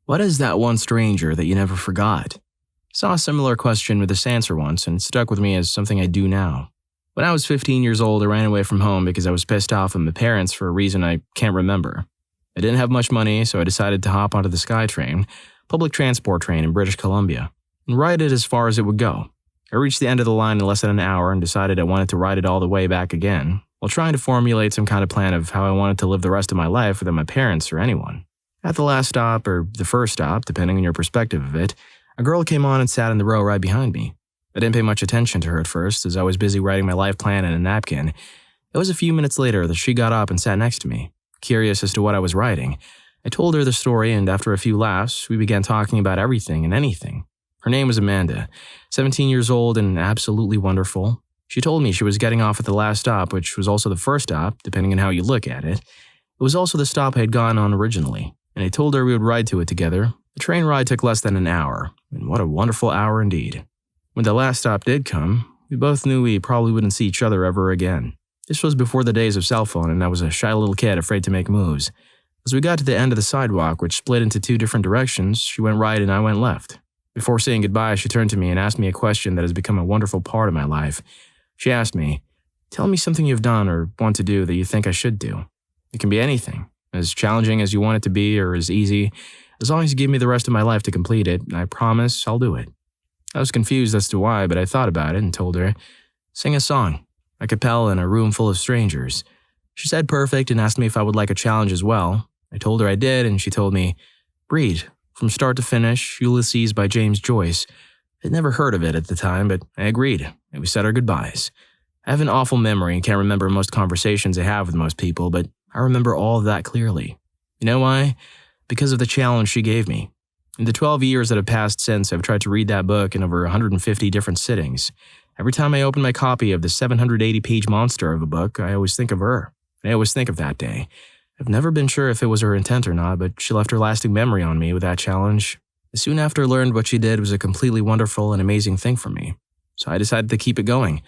What is that one stranger that you never forgot? Saw a similar question with this answer once, and it stuck with me as something I do now. When I was 15 years old, I ran away from home because I was pissed off at my parents for a reason I can't remember. I didn't have much money, so I decided to hop onto the SkyTrain, public transport train in British Columbia, and ride it as far as it would go. I reached the end of the line in less than an hour and decided I wanted to ride it all the way back again, while trying to formulate some kind of plan of how I wanted to live the rest of my life without my parents or anyone. At the last stop, or the first stop, depending on your perspective of it, a girl came on and sat in the row right behind me. I didn't pay much attention to her at first, as I was busy writing my life plan in a napkin. It was a few minutes later that she got up and sat next to me, curious as to what I was writing. I told her the story, and after a few laughs, we began talking about everything and anything. Her name was Amanda, 17 years old and absolutely wonderful. She told me she was getting off at the last stop, which was also the first stop, depending on how you look at it. It was also the stop I had gone on originally, and I told her we would ride to it together. The train ride took less than an hour, and what a wonderful hour indeed. When the last stop did come, we both knew we probably wouldn't see each other ever again. This was before the days of cell phone, and I was a shy little kid afraid to make moves. As we got to the end of the sidewalk, which split into two different directions, she went right and I went left. Before saying goodbye, she turned to me and asked me a question that has become a wonderful part of my life. She asked me, "Tell me something you've done or want to do that you think I should do. It can be anything, as challenging as you want it to be or as easy. As long as you give me the rest of my life to complete it, I promise I'll do it." I was confused as to why, but I thought about it and told her, "Sing a song, a cappella in a room full of strangers." She said perfect and asked me if I would like a challenge as well. I told her I did, and she told me, "Read, from start to finish, Ulysses by James Joyce." I'd never heard of it at the time, but I agreed, and we said our goodbyes. I have an awful memory and can't remember most conversations I have with most people, but I remember all of that clearly. You know why? Because of the challenge she gave me. In the 12 years that have passed since, I've tried to read that book in over 150 different sittings. Every time I open my copy of the 780-page monster of a book, I always think of her. I always think of that day. I've never been sure if it was her intent or not, but she left her lasting memory on me with that challenge. I soon after learned what she did was a completely wonderful and amazing thing for me. So I decided to keep it going.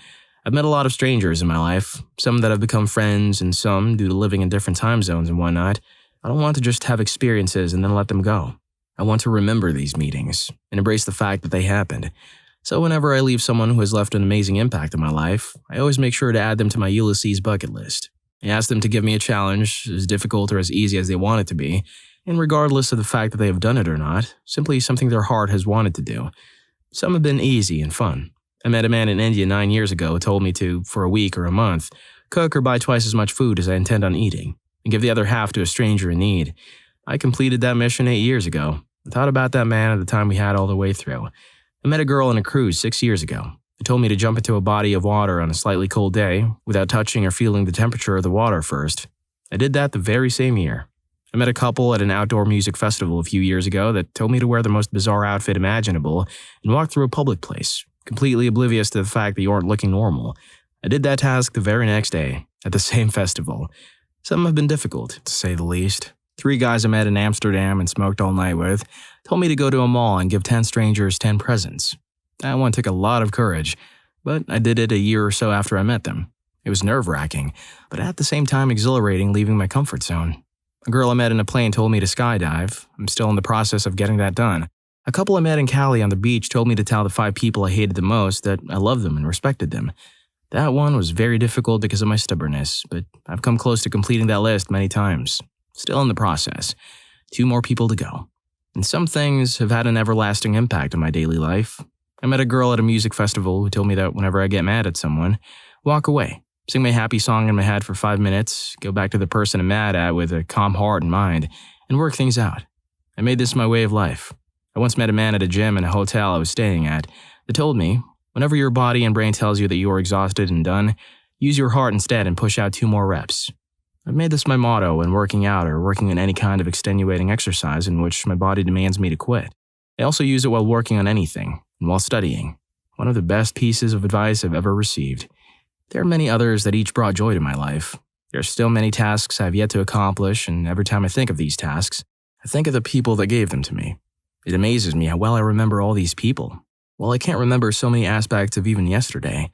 I've met a lot of strangers in my life, some that have become friends and some due to living in different time zones and whatnot. I don't want to just have experiences and then let them go. I want to remember these meetings and embrace the fact that they happened. So whenever I leave someone who has left an amazing impact in my life, I always make sure to add them to my Ulysses bucket list. I ask them to give me a challenge, as difficult or as easy as they want it to be, and regardless of the fact that they have done it or not, simply something their heart has wanted to do. Some have been easy and fun. I met a man in India 9 years ago who told me to, for a week or a month, cook or buy twice as much food as I intend on eating, and give the other half to a stranger in need. I completed that mission 8 years ago. I thought about that man at the time we had all the way through. I met a girl on a cruise 6 years ago. They told me to jump into a body of water on a slightly cold day without touching or feeling the temperature of the water first. I did that the very same year. I met a couple at an outdoor music festival a few years ago that told me to wear the most bizarre outfit imaginable and walk through a public place, completely oblivious to the fact that you aren't looking normal. I did that task the very next day at the same festival. Some have been difficult, to say the least. 3 guys I met in Amsterdam and smoked all night with told me to go to a mall and give 10 strangers 10 presents. That one took a lot of courage, but I did it a year or so after I met them. It was nerve-wracking, but at the same time exhilarating leaving my comfort zone. A girl I met in a plane told me to skydive. I'm still in the process of getting that done. A couple I met in Cali on the beach told me to tell the 5 people I hated the most that I loved them and respected them. That one was very difficult because of my stubbornness, but I've come close to completing that list many times. Still in the process. 2 more people to go. And some things have had an everlasting impact on my daily life. I met a girl at a music festival who told me that whenever I get mad at someone, walk away, sing my happy song in my head for 5 minutes, go back to the person I'm mad at with a calm heart and mind, and work things out. I made this my way of life. I once met a man at a gym in a hotel I was staying at that told me, whenever your body and brain tells you that you are exhausted and done, use your heart instead and push out 2 more reps. I've made this my motto when working out or working on any kind of extenuating exercise in which my body demands me to quit. I also use it while working on anything and while studying. One of the best pieces of advice I've ever received. There are many others that each brought joy to my life. There are still many tasks I have yet to accomplish, and every time I think of these tasks, I think of the people that gave them to me. It amazes me how well I remember all these people. While I can't remember so many aspects of even yesterday,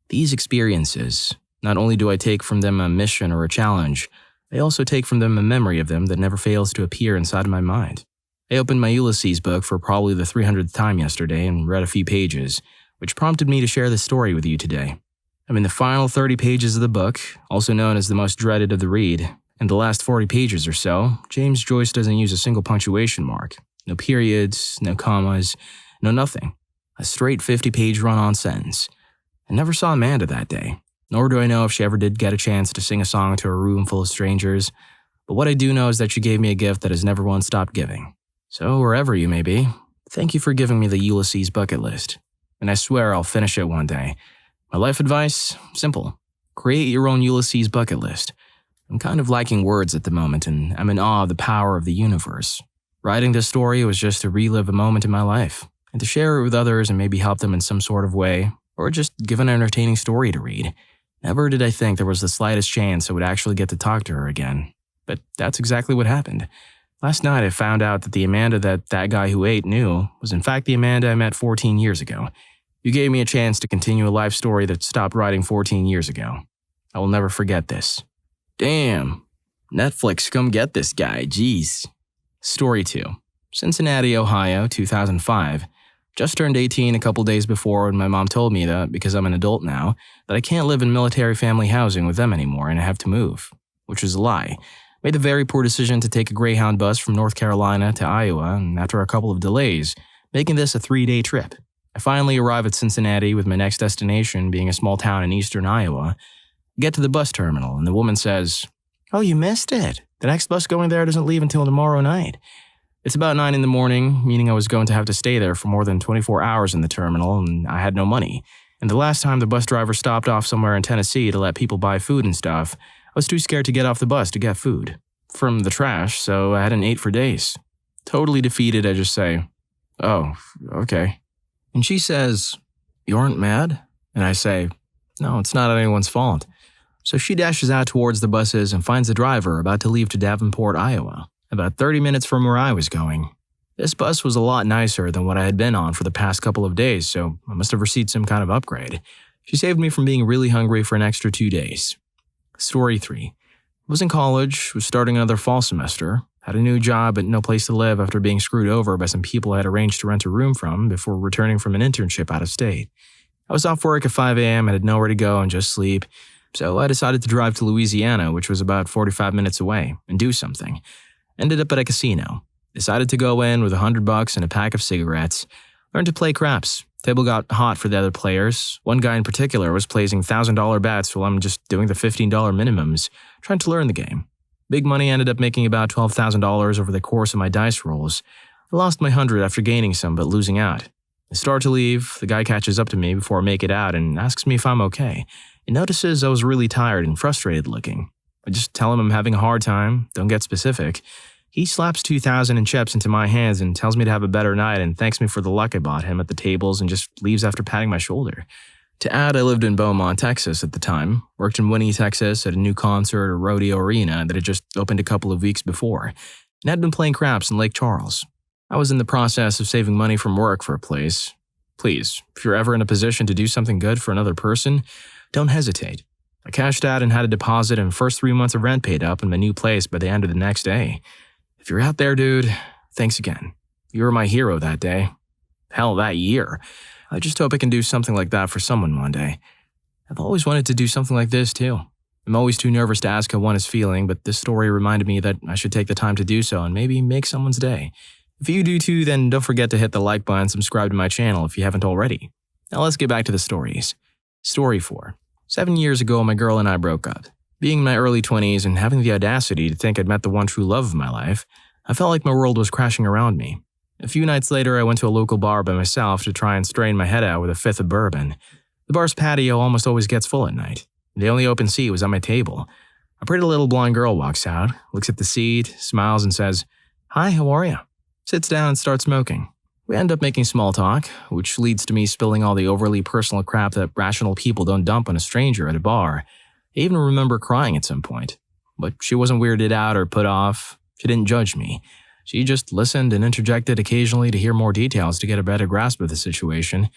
these experiences, not only do I take from them a mission or a challenge, I also take from them a memory of them that never fails to appear inside of my mind. I opened my Ulysses book for probably the 300th time yesterday and read a few pages, which prompted me to share this story with you today. I'm in the final 30 pages of the book, also known as the most dreaded of the read. In the last 40 pages or so, James Joyce doesn't use a single punctuation mark. No periods, no commas, no nothing. A straight 50-page run-on sentence. I never saw Amanda that day, nor do I know if she ever did get a chance to sing a song to a room full of strangers, but what I do know is that she gave me a gift that has never once stopped giving. So wherever you may be, thank you for giving me the Ulysses bucket list, and I swear I'll finish it one day. My life advice? Simple. Create your own Ulysses bucket list. I'm kind of lacking words at the moment, and I'm in awe of the power of the universe. Writing this story was just to relive a moment in my life, and to share it with others and maybe help them in some sort of way, or just give an entertaining story to read. Never did I think there was the slightest chance I would actually get to talk to her again. But that's exactly what happened. Last night I found out that the Amanda that guy who ate knew was in fact the Amanda I met 14 years ago. You gave me a chance to continue a life story that stopped writing 14 years ago. I will never forget this. Damn. Netflix, come get this guy, jeez. Story 2. Cincinnati, Ohio, 2005. Just turned 18 a couple days before when my mom told me that, because I'm an adult now, that I can't live in military family housing with them anymore and I have to move. Which was a lie. Made the very poor decision to take a Greyhound bus from North Carolina to Iowa, and after a couple of delays, making this a 3-day trip. I finally arrive at Cincinnati with my next destination being a small town in eastern Iowa. Get to the bus terminal and the woman says, "Oh, you missed it. The next bus going there doesn't leave until tomorrow night." It's about 9 in the morning, meaning I was going to have to stay there for more than 24 hours in the terminal and I had no money. And the last time the bus driver stopped off somewhere in Tennessee to let people buy food and stuff, I was too scared to get off the bus to get food. From the trash, so I hadn't ate for days. Totally defeated, I just say, "Oh, okay." And she says, "You aren't mad?" And I say, "No, it's not anyone's fault." So she dashes out towards the buses and finds the driver about to leave to Davenport, Iowa, about 30 minutes from where I was going. This bus was a lot nicer than what I had been on for the past couple of days, so I must have received some kind of upgrade. She saved me from being really hungry for an extra 2 days. Story 3. I was in college, was starting another fall semester, had a new job but no place to live after being screwed over by some people I had arranged to rent a room from before returning from an internship out of state. I was off work at 5 a.m. and had nowhere to go and just sleep, so I decided to drive to Louisiana, which was about 45 minutes away, and do something. Ended up at a casino. Decided to go in with $100 and a pack of cigarettes. Learned to play craps. Table got hot for the other players. One guy in particular was placing $1,000 bets while I'm just doing the $15 minimums, trying to learn the game. Big money ended up making about $12,000 over the course of my dice rolls. I lost my 100 after gaining some but losing out. I start to leave, the guy catches up to me before I make it out and asks me if I'm okay. He notices I was really tired and frustrated looking. I just tell him I'm having a hard time, don't get specific. He slaps $2,000 in chips into my hands and tells me to have a better night and thanks me for the luck I bought him at the tables and just leaves after patting my shoulder. To add, I lived in Beaumont, Texas at the time, worked in Winnie, Texas at a new concert or rodeo arena that had just opened a couple of weeks before, and had been playing craps in Lake Charles. I was in the process of saving money from work for a place. Please, if you're ever in a position to do something good for another person, don't hesitate. I cashed out and had a deposit and first 3 months of rent paid up in my new place by the end of the next day. If you're out there, dude, thanks again. You were my hero that day. Hell, that year. I just hope I can do something like that for someone one day. I've always wanted to do something like this, too. I'm always too nervous to ask how one is feeling, but this story reminded me that I should take the time to do so and maybe make someone's day. If you do too, then don't forget to hit the like button and subscribe to my channel if you haven't already. Now let's get back to the stories. Story 4. 7 years ago, my girl and I broke up. Being in my early 20s and having the audacity to think I'd met the one true love of my life, I felt like my world was crashing around me. A few nights later, I went to a local bar by myself to try and strain my head out with a fifth of bourbon. The bar's patio almost always gets full at night. The only open seat was at my table. A pretty little blonde girl walks out, looks at the seat, smiles and says, "Hi, how are you?" Sits down and starts smoking. We end up making small talk, which leads to me spilling all the overly personal crap that rational people don't dump on a stranger at a bar. I even remember crying at some point. But she wasn't weirded out or put off. She didn't judge me. She just listened and interjected occasionally to hear more details to get a better grasp of the situation.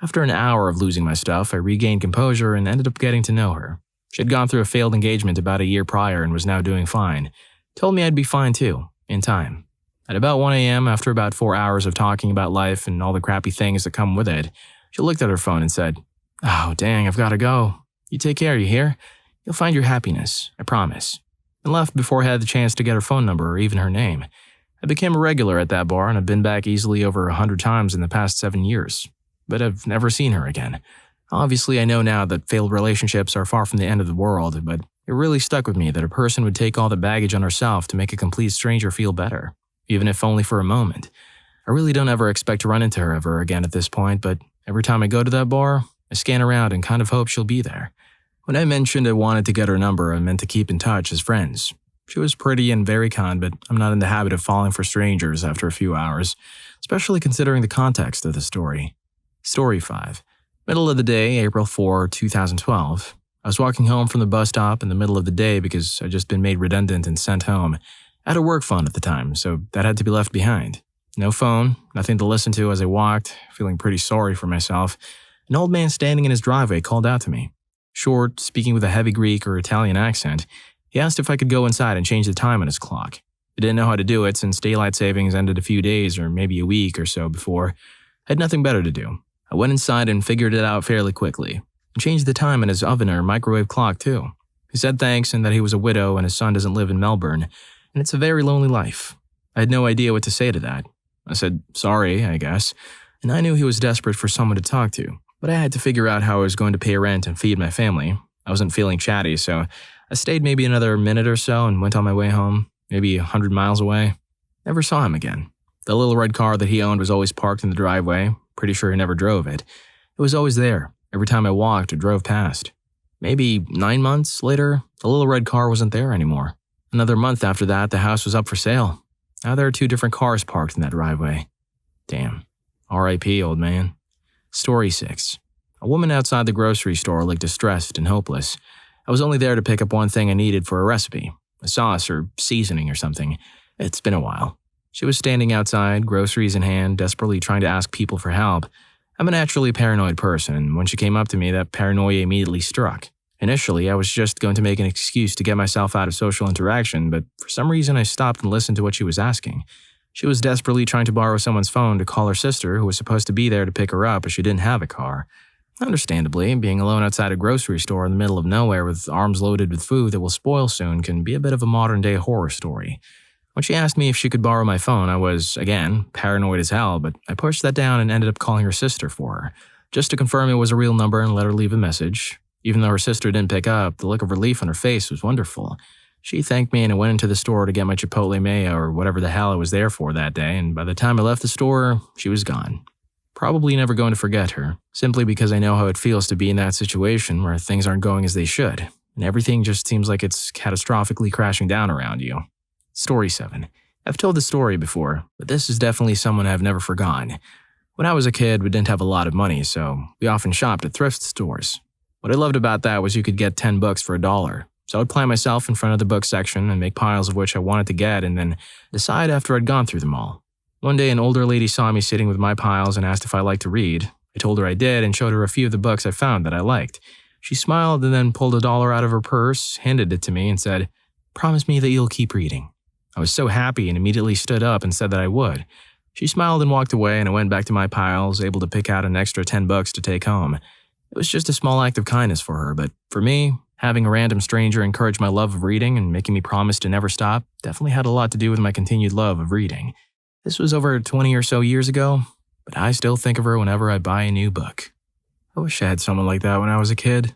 After an hour of losing my stuff, I regained composure and ended up getting to know her. She had gone through a failed engagement about a year prior and was now doing fine. Told me I'd be fine too, in time. At about 1 a.m., after about 4 hours of talking about life and all the crappy things that come with it, she looked at her phone and said, "Oh, dang, I've got to go. You take care, you hear? You'll find your happiness, I promise." And left before I had the chance to get her phone number or even her name. I became a regular at that bar and have been back easily over 100 times in the past 7 years. But I've never seen her again. Obviously, I know now that failed relationships are far from the end of the world, but it really stuck with me that a person would take all the baggage on herself to make a complete stranger feel better, even if only for a moment. I really don't ever expect to run into her ever again at this point, but every time I go to that bar, I scan around and kind of hope she'll be there. When I mentioned I wanted to get her number, I meant to keep in touch as friends. She was pretty and very kind, but I'm not in the habit of falling for strangers after a few hours, especially considering the context of the story. Story 5. Middle of the day, April 4, 2012. I was walking home from the bus stop in the middle of the day because I'd just been made redundant and sent home. I had a work phone at the time, so that had to be left behind. No phone, nothing to listen to as I walked, feeling pretty sorry for myself. An old man standing in his driveway called out to me. Short, speaking with a heavy Greek or Italian accent, he asked if I could go inside and change the time on his clock. I didn't know how to do it since daylight savings ended a few days or maybe a week or so before. I had nothing better to do. I went inside and figured it out fairly quickly, and changed the time on his oven or microwave clock too. He said thanks and that he was a widow and his son doesn't live in Melbourne, and it's a very lonely life. I had no idea what to say to that. I said, sorry, I guess, and I knew he was desperate for someone to talk to, but I had to figure out how I was going to pay rent and feed my family. I wasn't feeling chatty, so I stayed maybe another minute or so and went on my way home, maybe 100 miles away. Never saw him again. The little red car that he owned was always parked in the driveway. Pretty sure he never drove it. It was always there, every time I walked or drove past. Maybe 9 months later, the little red car wasn't there anymore. Another month after that, the house was up for sale. Now there are 2 different cars parked in that driveway. Damn. R.I.P., old man. Story 6. A woman outside the grocery store looked distressed and hopeless. I was only there to pick up one thing I needed for a recipe, a sauce or seasoning or something. It's been a while. She was standing outside, groceries in hand, desperately trying to ask people for help. I'm a naturally paranoid person, and when she came up to me, that paranoia immediately struck. Initially, I was just going to make an excuse to get myself out of social interaction, but for some reason I stopped and listened to what she was asking. She was desperately trying to borrow someone's phone to call her sister, who was supposed to be there to pick her up, but she didn't have a car. Understandably, being alone outside a grocery store in the middle of nowhere with arms loaded with food that will spoil soon can be a bit of a modern-day horror story. When she asked me if she could borrow my phone, I was, again, paranoid as hell, but I pushed that down and ended up calling her sister for her, just to confirm it was a real number and let her leave a message. Even though her sister didn't pick up, the look of relief on her face was wonderful. She thanked me and I went into the store to get my Chipotle mayo or whatever the hell I was there for that day, and by the time I left the store, she was gone. Probably never going to forget her, simply because I know how it feels to be in that situation where things aren't going as they should, and everything just seems like it's catastrophically crashing down around you. Story 7. I've told the story before, but this is definitely someone I've never forgotten. When I was a kid, we didn't have a lot of money, so we often shopped at thrift stores. What I loved about that was you could get 10 books for $1. So I'd plant myself in front of the book section and make piles of which I wanted to get and then decide after I'd gone through them all. One day, an older lady saw me sitting with my piles and asked if I liked to read. I told her I did and showed her a few of the books I found that I liked. She smiled and then pulled $1 out of her purse, handed it to me, and said, "Promise me that you'll keep reading." I was so happy and immediately stood up and said that I would. She smiled and walked away, and I went back to my piles, able to pick out an extra 10 bucks to take home. It was just a small act of kindness for her, but for me, having a random stranger encourage my love of reading and making me promise to never stop definitely had a lot to do with my continued love of reading. This was over 20 or so years ago, but I still think of her whenever I buy a new book. I wish I had someone like that when I was a kid.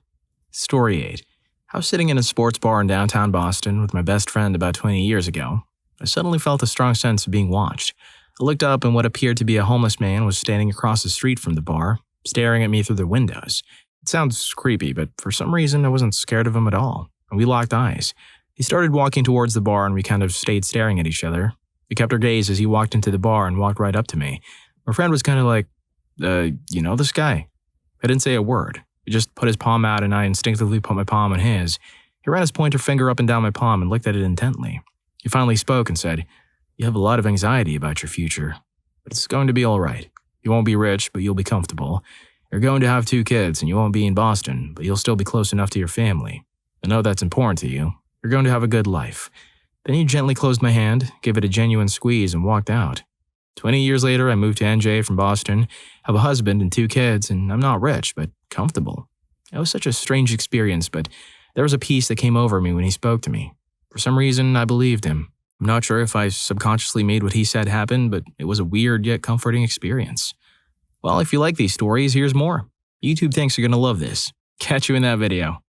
Story 8. I was sitting in a sports bar in downtown Boston with my best friend about 20 years ago. I suddenly felt a strong sense of being watched. I looked up and what appeared to be a homeless man was standing across the street from the bar, staring at me through the windows. It sounds creepy, but for some reason I wasn't scared of him at all, and we locked eyes. He started walking towards the bar and we kind of stayed staring at each other. We kept our gaze as he walked into the bar and walked right up to me. My friend was kind of like, you know this guy? I didn't say a word. He just put his palm out and I instinctively put my palm on his. He ran his pointer finger up and down my palm and looked at it intently. He finally spoke and said, "You have a lot of anxiety about your future, but it's going to be all right. You won't be rich, but you'll be comfortable. You're going to have 2 kids and you won't be in Boston, but you'll still be close enough to your family. I know that's important to you. You're going to have a good life. Then he gently closed my hand, gave it a genuine squeeze, and walked out. 20 years later, I moved to NJ from Boston, have a husband and 2 kids, and I'm not rich, but comfortable. It was such a strange experience, but there was a peace that came over me when he spoke to me. For some reason, I believed him. I'm not sure if I subconsciously made what he said happen, but it was a weird yet comforting experience. Well, if you like these stories, here's more. YouTube thinks you're going to love this. Catch you in that video.